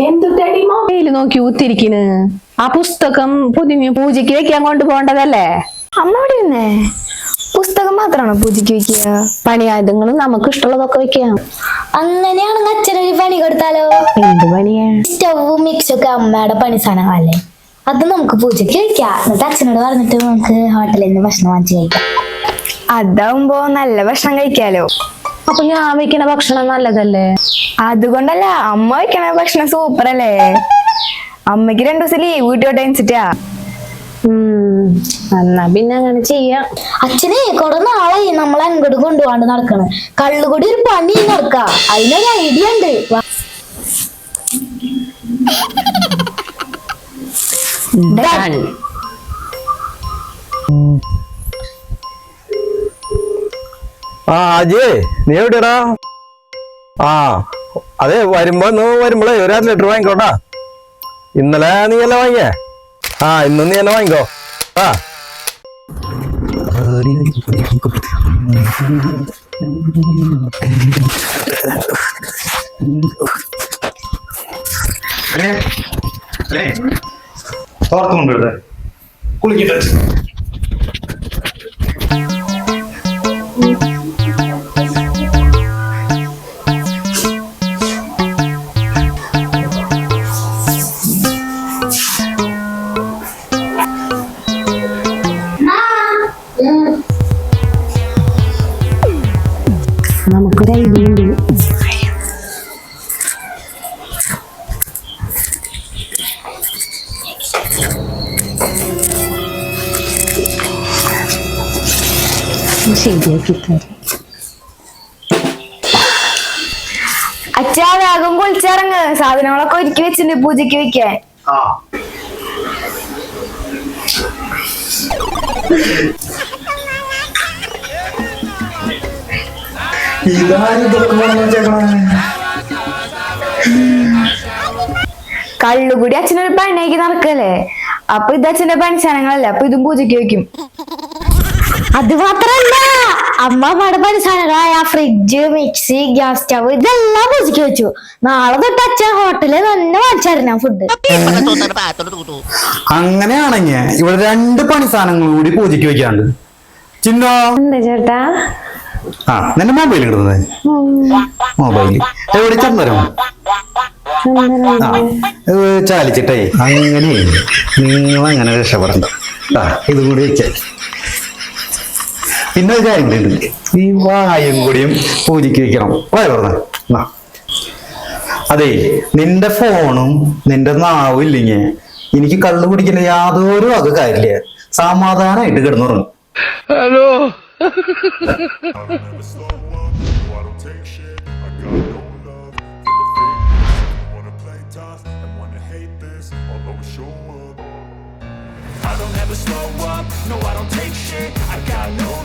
എന്തുട്ടടി mobile നോക്കി ഊത്തിരിക്കണ്? ആ പുസ്തകം പൊതിഞ്ഞ് പൂജയ്ക്ക് വെക്കാൻ കൊണ്ടുപോകേണ്ടതല്ലേ? അമ്മ ഇവിടെ ഇരുന്നേ. പുസ്തകം മാത്രമാണോ പൂജയ്ക്ക് വെക്കുക? പണിയായുധങ്ങളും നമുക്ക് ഇഷ്ടമുള്ളതൊക്കെ വെക്കാം. അങ്ങനെയാണെങ്കിൽ അച്ഛനൊരു പണി കൊടുത്താലോ? എന്ത് പണിയാ? സ്റ്റവും മിക്സും ഒക്കെ അമ്മയുടെ പണി സാധനങ്ങളല്ലേ, അത് നമുക്ക് പൂജയ്ക്ക് വെക്കാം. എന്നിട്ട് അച്ഛനോട് പറഞ്ഞിട്ട് നമുക്ക് ഹോട്ടലിൽ നിന്ന് ഭക്ഷണം വാങ്ങിച്ച് കഴിക്കാം. അതാവുമ്പോ നല്ല ഭക്ഷണം കഴിക്കാലോ. അപ്പൊ ഞാൻ വെക്കണ ഭക്ഷണം നല്ലതല്ലേ? അതുകൊണ്ടല്ല, അമ്മ വെക്കണ ഭക്ഷണം സൂപ്പർ അല്ലേ. അമ്മക്ക് 2 ദിവസം ലീവ് കിട്ടിയോട്ടെ വെച്ചിട്ടാ. എന്നാ പിന്നെ അങ്ങനെ ചെയ്യാം. അച്ഛനെ കൊറേ നാളായി നമ്മൾ അങ്ങോട്ട് കൊണ്ടുപോകാണ്ട് നടക്കണ്. കള്ളുകൂടി ഒരു പണി നടക്ക, അതിനൊരു ഐഡിയ ഉണ്ട്. അജയ്, നീ എവിടെടാ? അതെ, വരുമ്പോളേ ഒരു 1 ലിറ്റർ വാങ്ങിക്കോട്ടാ. ഇന്നലെ നീ എല്ലാം വാങ്ങിയേ? ഇന്ന് നീ എല്ലാം വാങ്ങിക്കോ. കുളിക്കട്ടെ. നമുക്കൊരു ഐഡിയ ഉണ്ട്. ശരിയാക്കി തരാം. അച്ഛാ, വേഗം കുളിച്ചിറങ്ങ്. സാധനങ്ങളൊക്കെ ഒരുക്കി വെച്ചിട്ടുണ്ട് പൂജയ്ക്ക് വെക്കാൻ. കള്ളുകൂടി അച്ഛനൊരു പണിയാക്കി നടക്കല്ലേ, അപ്പൊ ഇത് അച്ഛന്റെ പണി സാധനങ്ങളല്ലേ, അപ്പൊ ഇതും പൂജയ്ക്ക് വെക്കും. അത് മാത്രല്ല, അമ്മയുടെ പണി സാധനങ്ങളായ ഫ്രിഡ്ജ്, മിക്സി, ഗ്യാസ് സ്റ്റവ് ഇതെല്ലാം പൂജയ്ക്ക് വെച്ചു. നാളെ തൊട്ട് അച്ഛൻ ഹോട്ടലിൽ തന്നെ വാങ്ങിച്ചായിരുന്നു ഫുഡ്. അങ്ങനെയാണെങ്കിൽ ഇവിടെ 2 പണി സാധനങ്ങൾ കൂടി പൂജയ്ക്ക് വെക്കാണ്ട്. ചിന്നോ, എന്താ ചേട്ടാ? നിന്റെ മൊബൈൽ കിട്ടുന്നത്? മൊബൈല് എവിടെ? ചന്ദനം ചാലിച്ചിട്ടേ. അങ്ങനെ നിങ്ങൾ അങ്ങനെ രക്ഷപ്പെടണ്ട. ഇതും കൂടി വെക്ക. പിന്നെ ഒരു കാര്യം ഉണ്ട്, ഈ വായും കൂടിയും പൂജയ്ക്ക് വെക്കണം. വായ പറഞ്ഞ അതെ, നിന്റെ ഫോണും നിന്റെ നാവും ഇല്ലെങ്കിൽ എനിക്ക് കള്ളു കുടിക്കുന്ന യാതൊരു വക കാര്യമില്ല. സമാധാനമായിട്ട് കിടന്നുറങ്ങും. Hello. I don't ever slow up, no I don't take shit, I got no